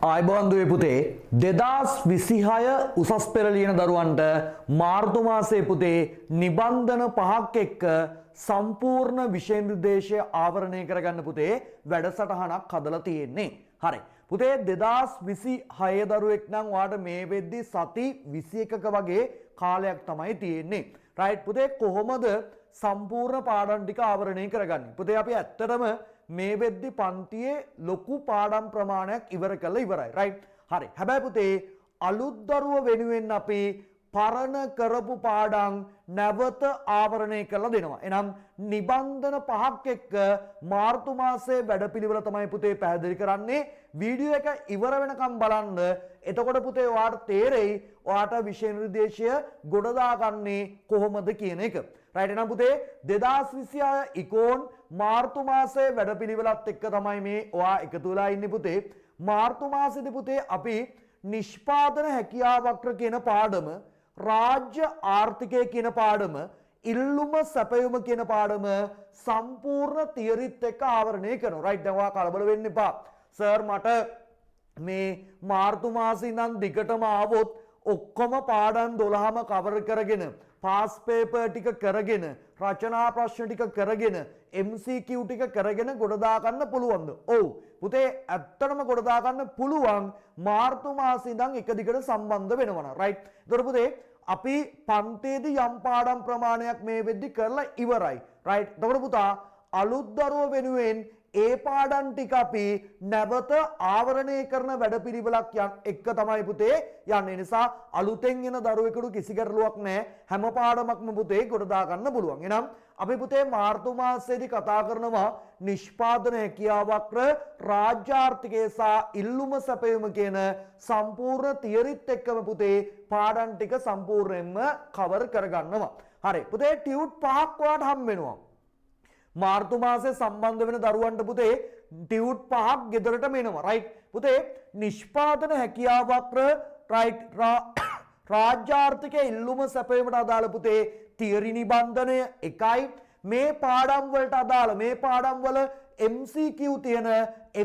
ආයිබෝන් දුවේ පුතේ 2026 උසස් පෙළ ලියන දරුවන්ට මාර්තු මාසයේ පුතේ නිබන්ධන 5ක් එක්ක සම්පූර්ණ විෂය නිර්දේශය ආවරණය කරගන්න පුතේ වැඩසටහනක් හදලා තියෙන්නේ. හරි. පුතේ 2026 දරුවෙක් නම් ඔයාට මේ වෙද්දි සති 21ක වගේ කාලයක් තමයි තියෙන්නේ. රයිට් පුතේ කොහොමද සම්පූර්ණ පාඩම් ටික ආවරණය කරගන්නේ? පුතේ අපි ඇත්තටම මේ වෙද්දි පන්තියේ ලොකු පාඩම් ප්‍රමාණයක් ඉවර කළා ඉවරයි. රයිට්. හරි. හැබැයි පුතේ අලුත් දරුව වෙනුවෙන් අපි පරණ කරපු පාඩම් නැවත ආවරණය කරලා දෙනවා. එනම් නිබන්ධන 5ක් එක්ක මාර්තු මාසයේ වැඩපිළිවෙල තමයි පුතේ පැහැදිලි කරන්නේ. වීඩියෝ එක ඉවර වෙනකම් බලන්න. එතකොට පුතේ ඔයාට තේරෙයි ඔයාට විෂය නිර්දේශය ගොඩ දාගන්නේ කොහොමද කියන එක. රයිට්. එහෙනම් පුතේ 2026 ඉකෝන් මාර්තු මාසයේ වැඩපිළිවෙලත් එක්ක තමයි මේ ඔයා එකතු වෙලා ඉන්නේ පුතේ. මාර්තු මාසෙදී පුතේ අපි නිෂ්පාදන හැකියාවක්‍ර කියන පාඩම, රාජ්‍ය ආර්ථිකය කියන පාඩම, ඉල්ලුම සැපයුම කියන පාඩම සම්පූර්ණ තියරිත් එක්ක ආවරණය කරනවා. රයිට්. දැන් ඔයා කලබල වෙන්න එපා. සර් මට මේ මාර්තු මාසෙ ඉඳන් දිගටම ආවොත් ඔක්කොම පාඩම් 12ම කවර් කරගෙන පාස් පේපර් ටික කරගෙන රචනා ප්‍රශ්න ටික කරගෙන MCQ ටික කරගෙන ගොඩ දා ගන්න පුළුවන්ද? ඔව් පුතේ ඇත්තටම ගොඩ දා ගන්න පුළුවන් මාර්තු මාසෙ ඉඳන් එක දිගට සම්බන්ධ වෙනවා. රයිට්. ඒතකොට පුතේ අපි පන්තියේදී යම් පාඩම් ප්‍රමාණයක් මේ වෙද්දි කරලා ඉවරයි. රයිට්. ඒතකොට පුතා අලුත් දරුවෝ වෙනුවෙන් ඒ පාඩම් ටික අපි නැවත ආවරණය කරන වැඩපිළිවෙලක් එක්ක තමයි පුතේ යන්නේ. නිසා අලුතෙන් එන දරුවෙකුට කිසි ගැටලුවක් නැහැ. හැම පාඩමක්ම පුතේ ගොඩ දා ගන්න පුළුවන්. එහෙනම් අපි පුතේ මාර්තු මාසයේදී කතා කරනවා නිෂ්පාදන හැකියාවක්‍ර, රාජ්‍ය ආර්ථිකය සහ ඉල්ලුම සැපයීම කියන සම්පූර්ණ තියරිත් එක්කම පුතේ පාඩම් ටික සම්පූර්ණයෙන්ම කවර් කරගන්නවා. හරි. පුතේ ටියුට් 5ක් ඔයාලට හම්බ වෙනවා. මාර්තු මාසයේ සම්බන්ධ වෙන දරුවන්ට පුතේ ටියුට් 5ක් ගෙදරටම එනවා. රයිට්. පුතේ නිෂ්පාදන හැකියාවක්‍ර, රයිට්, රාජ්‍ය ආර්ථිකයේ ඉල්ලුම සැපයීමට අදාළ පුතේ තියරි නිබන්ධනය 1යි. මේ පාඩම් වලට අදාළ මේ පාඩම් වල MCQ තියෙන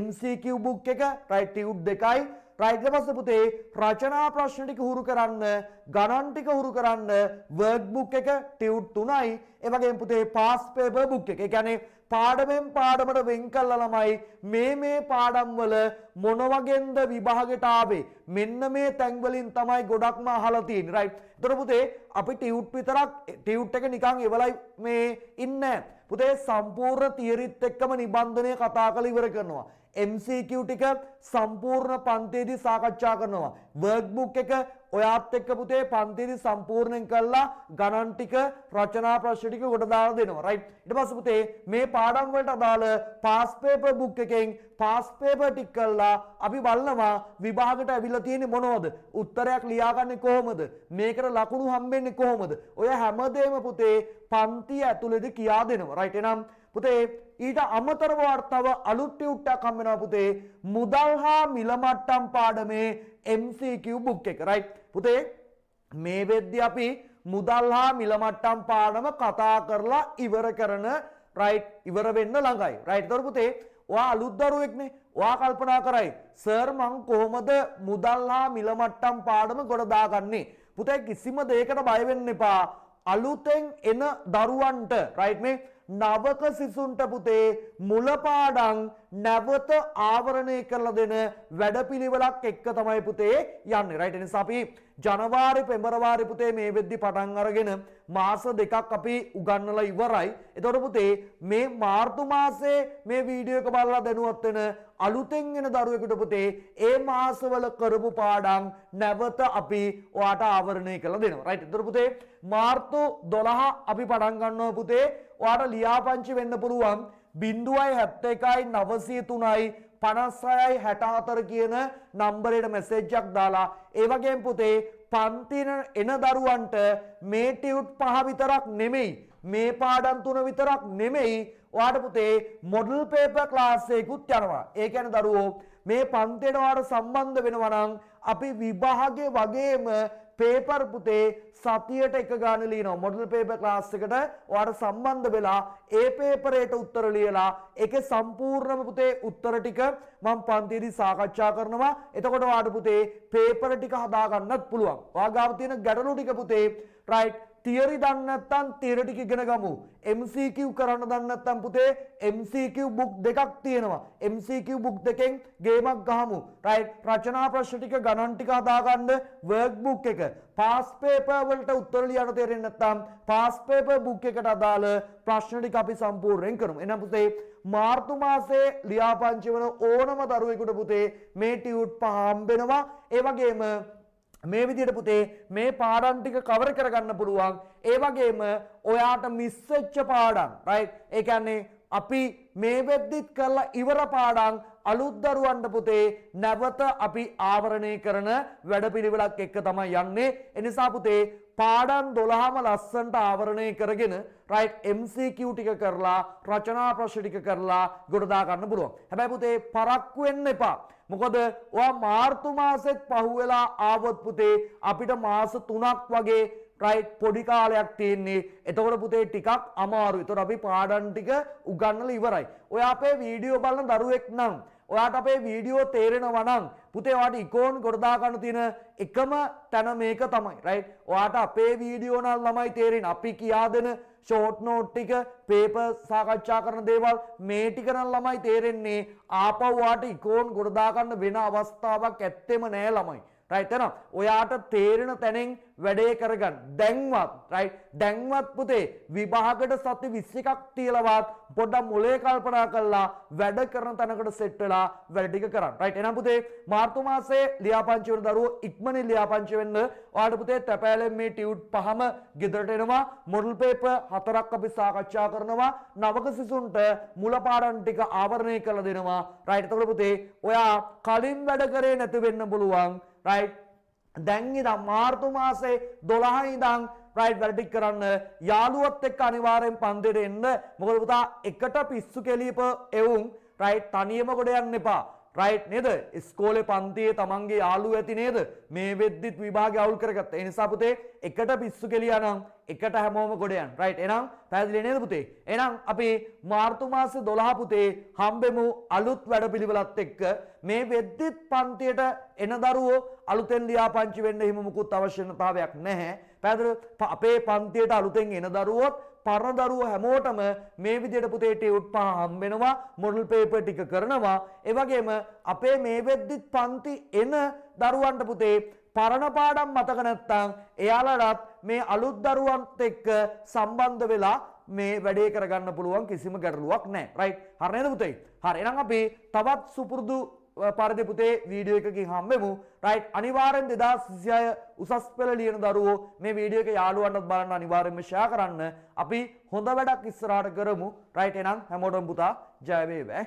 MCQ බුක් එක රයිට් ටියුට් 2යි. රයිට්. ඊට පස්සේ පුතේ රචනා ප්‍රශ්න ටික හුරු කරන්න, ගණන් ටික හුරු කරන්න වර්ක් බුක් එක ටියුට් 3යි. ඒ වගේම පුතේ පාස් පේපර් බුක් එක. ඒ කියන්නේ පාඩමෙන් පාඩමට වෙන් කළා ළමයි මේ පාඩම් වල මොන වගේන්ද විභාගෙට ආවේ මෙන්න මේ තැන් වලින් තමයි ගොඩක්ම අහලා තියෙන්නේ. රයිට්. ඒතර පුතේ අපි ටියුට් විතරක් ටියුට් එක නිකන් එවලයි මේ ඉන්නේ. පුතේ සම්පූර්ණ තියරිත් එක්කම නිබන්ධනය කතා කරලා ඉවර කරනවා. MCQ ටික සම්පූර්ණ පන්තියේදී සාකච්ඡා කරනවා. වර්ක් බුක් එක ඔයාත් එක්ක පුතේ පන්තියේදී සම්පූර්ණයෙන් කළා ගණන් ටික රචනා ප්‍රශ්න ටික කොට දාලා දෙනවා. රයිට්. ඊට පස්සේ පුතේ මේ පාඩම් වලට අදාළ පාස් පේපර් බුක් එකෙන් පාස් පේපර් ටික කළා අපි බලනවා විභාගයට ඇවිල්ලා තියෙන්නේ මොනවද? උත්තරයක් ලියාගන්නේ කොහොමද? මේකට ලකුණු හම්බෙන්නේ කොහොමද? ඔය හැමදේම පුතේ පන්තිය ඇතුළේදී කියා දෙනවා. රයිට්. එනම් පුතේ ඊට අමතරව වර්තව අලුත් ටියුට් එකක් හම්බ වෙනවා පුතේ මුදල් හා මිල මට්ටම් පාඩමේ MCQ බුක් එක. රයිට්. පුතේ මේ වෙද්දී අපි මුදල් හා මිල මට්ටම් පාඩම කතා කරලා ඉවර කරන රයිට් ඉවර වෙන්න ළඟයි. රයිට්. ඒතර පුතේ ඔයා අලුත් දරුවෙක්නේ. ඔයා කල්පනා කරයි සර් මං කොහොමද මුදල් හා මිල මට්ටම් පාඩම ගොඩ දාගන්නේ? පුතේ කිසිම දෙයකට බය වෙන්න එපා. අලුතෙන් එන දරුවන්ට රයිට් මේ නවක සිසුන්ට පුතේ මුල පාඩම් නැවත ආවරණය කරලා දෙන වැඩපිළිවෙලක් එක්ක තමයි පුතේ යන්නේ. රයිට්. ඒ නිසා අපි ජනවාරි පෙබරවාරි පුතේ මේ වෙද්දි පටන් අරගෙන මාස දෙකක් අපි උගන්වලා ඉවරයි. එතකොට පුතේ මේ මාර්තු මාසයේ මේ වීඩියෝ එක බලලා දැනුවත් වෙන අලුතෙන් එන දරුවෙකුට පුතේ ඒ මාසවල කරපු පාඩම් නැවත අපි ඔයාට ආවරණය කරලා දෙනවා. රයිට්. එතකොට පුතේ මාර්තු 12 අපි පටන් ගන්නවා පුතේ. ඔයාට ලියාපදිංචි වෙන්න පුළුවන් 071යි 903යි 56යි 64 කියන නම්බරයට මැසේජ් එකක් දාලා ඒ වගේම පුතේ පන්තින එන දරුවන්ට මේ ටියුට් 5 විතරක් නෙමෙයි මේ පාඩම් 3 විතරක් නෙමෙයි ඔයාට පුතේ මොඩල් පේපර් ක්ලාස් එකකුත් යනවා. ඒ කියන්නේ දරුවෝ මේ පන්තියට ඔයාට සම්බන්ධ වෙනවා නම් අපි විභාගයේ වගේම පේපර් පුතේ සතියට එක ගාන ලියනවා. මොඩල් පේපර් ක්ලාස් එකට ඔයාලට සම්බන්ධ වෙලා ඒ පේපරේට උත්තර ලියලා ඒකේ සම්පූර්ණම පුතේ උත්තර ටික මම පන්තියේදී සාකච්ඡා කරනවා. එතකොට ඔයාලට පුතේ පේපර් ටික හදා ගන්නත් පුළුවන්. ඔයා ගාව තියෙන ගැටලු ටික පුතේ රයිට් තියරි දන්නේ නැත්නම් තියරි ටික ඉගෙන ගමු. MCQ කරන්න දන්නේ නැත්නම් පුතේ MCQ බුක් දෙකක් තියෙනවා. MCQ බුක් දෙකෙන් ගේමක් ගහමු. රයිට් රචනා ප්‍රශ්න ටික ගණන් ටික හදා ගන්න වර්ක් බුක් එක. පාස් පේපර් වලට උත්තර ලියන්න තේරෙන්නේ නැත්නම් පාස් පේපර් බුක් එකට අදාළ ප්‍රශ්න ටික අපි සම්පූර්ණයෙන් කරමු. එහෙනම් පුතේ මාර්තු මාසයේ ලියාපදිංචි වන ඕනම දරුවෙකුට පුතේ මේ ටියුට් පහ හම්බෙනවා. ඒ වගේම මේ විදිහට පුතේ මේ පාඩම් ටික කවර් කරගන්න පුළුවන්. ඒ වගේම ඔයාට මිස් වෙච්ච පාඩම් රයිට් ඒ කියන්නේ අපි මේ වෙද්දිත් කරලා ඉවර පාඩම් අලුත් දරුවන්ට පුතේ නැවත අපි ආවරණය කරන වැඩපිළිවෙලක් එක්ක තමයි යන්නේ. ඒ නිසා පුතේ පාඩම් 12ම ලස්සනට ආවරණය කරගෙන රයිට් MCQ ටික කරලා රචනා ප්‍රශ්න ටික කරලා ගොඩ දා ගන්න පුළුවන්. හැබැයි පුතේ පරක්කු වෙන්න එපා. මොකද ඔයා මාර්තු මාසෙත් පහුවෙලා ආවොත් පුතේ අපිට මාස 3ක් වගේ රයිට් පොඩි කාලයක් තියෙන්නේ. එතකොට පුතේ ටිකක් අමාරුයි. ඒතකොට අපි පාඩම් ටික උගන්වලා ඉවරයි. ඔයා අපේ වීඩියෝ බලන දරුවෙක් නම් ඔයාට අපේ වීඩියෝ තේරෙනවා නම් පුතේ ඔයාට ඉකෝන් ගොඩ දා ගන්න තියෙන එකම තැන මේක තමයි. රයිට් ඔයාට අපේ වීඩියෝ නම් ළමයි තේරෙන්නේ. අපි කියා දෙන ෂෝට් නෝට් ටික පේපර් සාකච්ඡා කරන දේවල් මේ ටික නම් ළමයි තේරෙන්නේ. ආපහු ඔයාට ඉකෝන් ගොඩ දා ගන්න වෙන අවස්ථාවක් ඇත්තෙම නෑ ළමයි. රයිට් එහෙනම් ඔයාට තේරෙන තැනින් වැඩේ කරගන්න. දැන්වත් රයිට් දැන්වත් පුතේ විභාගයට සති 21ක් තියලවත් පොඩ්ඩක් මොලේ කල්පනා කරලා වැඩ කරන තැනකට සෙට් වෙලා වැඩ ටික කරන්න. රයිට් එහෙනම් පුතේ මාර්තු මාසයේ ලියාපදිංචි වෙන දරුවෝ ඉක්මනින් ලියාපදිංචි වෙන්න. ඔයාලට පුතේ තැපෑලෙන් මේ ටියුට් පහම ගෙදරට එනවා. මොඩල් පේපර් 4ක් අපි සාකච්ඡා කරනවා. නවක සිසුන්ට මුල පාඩම් ටික ආවරණය කරලා දෙනවා. රයිට් එතකොට පුතේ ඔයා කලින් වැඩ කරේ නැති වෙන්න පුළුවන්. රයිට් දැන් ඉඳන් මාර්තු මාසේ 12 ඉඳන් රයිට් වැඩ ටික කරන්න යාළුවොත් එක්ක අනිවාර්යෙන් පන්තියට එන්න. මොකද පුතා එකට පිස්සු කෙලියප එවුන් රයිට් තනියම කොට යන්න එපා. රයිට් නේද? ඉස්කෝලේ පන්තියේ තමන්ගේ යාළුවෝ ඇති නේද? මේ වෙද්දිත් විභාගය අවුල් කරගත්තා. ඒ නිසා පුතේ එකට පිස්සු කෙලියා නම් එකට හැමෝම ගොඩ යන්න. රයිට් එහෙනම් පැහැදිලි නේද පුතේ? එහෙනම් අපි මාර්තු මාසේ 12 පුතේ හම්බෙමු අලුත් වැඩපිළිවෙලත් එක්ක. මේ වෙද්දිත් පන්තියට එන දරුවෝ අලුතෙන් ලියාපදිංචි වෙන්න හිම මුකුත් අවශ්‍යතාවයක් නැහැ. පැහැදිලි? අපේ පන්තියට අලුතෙන් එන දරුවොත් පරණ දරුවෝ හැමෝටම මේ විදිහට පුතේ ටියුට් පහ හම්බෙනවා. මොඩල් පේපර් ටික කරනවා. ඒ වගේම අපේ මේ වෙද්දිත් පන්ති එන දරුවන්ට පුතේ පරණ පාඩම් මතක නැත්නම් එයාලටත් මේ අලුත් දරුවන්ත් එක්ක සම්බන්ධ වෙලා මේ වැඩේ කරගන්න පුළුවන්. කිසිම ගැටලුවක් නැහැ. රයිට් හරි නේද පුතේ? හරි එහෙනම් අපි තවත් සුපුරුදු පරිදි පුතේ වීඩියෝ එකකින් හම්බෙමු. රයිට් අනිවාර්යෙන් 2026 උසස් පෙළ ලියන දරුවෝ මේ වීඩියෝ එක යාළුවන්ටත් බලන්න අනිවාර්යෙන්ම ෂෙයා කරන්න. අපි හොඳ වැඩක් ඉස්සරහට කරමු. රයිට් එහෙනම් හැමෝටම පුතා ජය වේවා.